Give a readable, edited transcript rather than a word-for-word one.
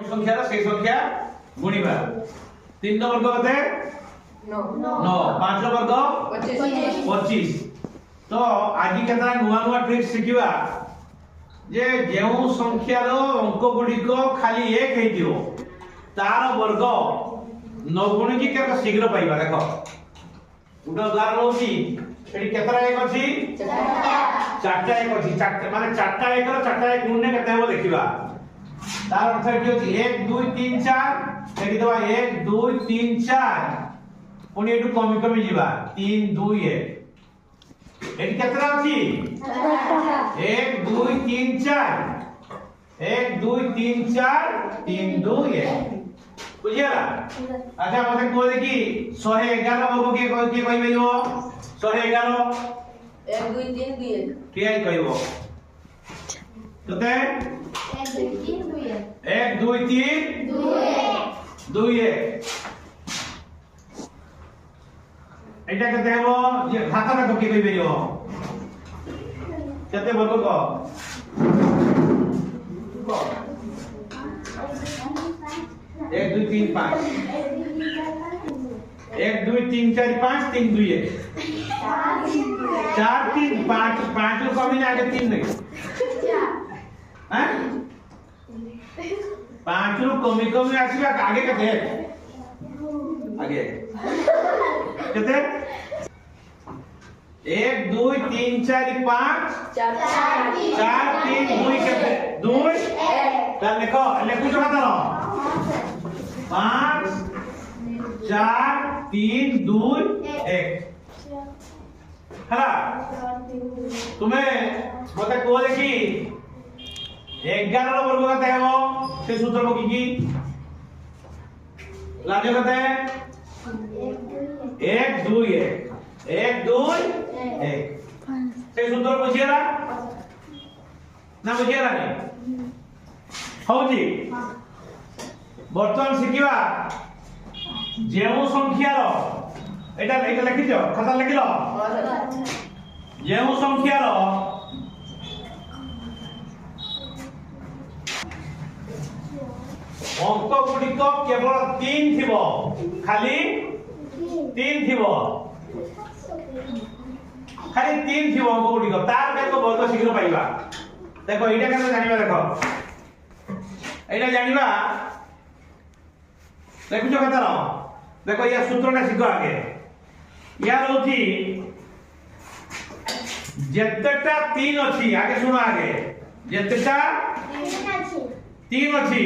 संख्या से संख्या गुणिबा 3 वर्ग कते 9 5 वर्ग 25 तो आज केतरा नुवा नुवा ट्रिक शिखिबा जे जेउ संख्या रो अंक गुडी को खाली 1 हेतियो तार वर्ग 9 गुणी की केत शीघ्र पाइबा देखो उडो उदाहरण होची एडी केतरा 1 अछि चारटा 1 अछि चारटा माने चारटा 1 रो चारटा 1 गुणने केते हो देखिबा तार अर्थ की होची 1 2 3 4 एडी दवा 1 2 3 4 पुनी एटु कमी कमी जीवा 3 2 1 एडी केतरा अछि 1 2 3 4 1 2 3 4 3 2 1 बुझियाला अच्छा मते को देखि 111 वर्ग के कहइबो 111 1 2 3 2 1 ठीक कहइबो तते 1 2 3 2 1 एटा केते हेबो जे खाता का के कहइबो केते वर्ग को 1 2 3 5 1 2 3 4 5 3 2 1 4 3 5 5 रो कमी आगे 3 नहीं हैं 5 रो कमी कमी आसीबा आगे केते आगे केते 1 2 3 4 5 4 3 2 केते 2 1 देखो लेखु जो खाता 5 4 3 2 1 हला तुम्हें मते को देखी 11 रो वर्ग कते हेबो से सूत्र को की लागे कते 1 2 1 1 2 1 से सूत्र बुझियला ना बुझियला नहीं हौजी बर्तमान शिखिबा जेउ संख्या रो एटा लिखि दियो खाता लिखिलो जेउ संख्या रो अंक गुडी को केवल 3 थिबो खाली 3 थिबो खाली 3 थिबो अंक गुडी को तार के वर्ग शीघ्र पाइबा देखो एटा केना जानिबा देखो एटा जानिबा देखो जो कहता रहो देखो ये सूत्रटा शिखो आगे यार होती जेतेटा 3 अछि आगे सुनो आगे जेतेटा 3 अछि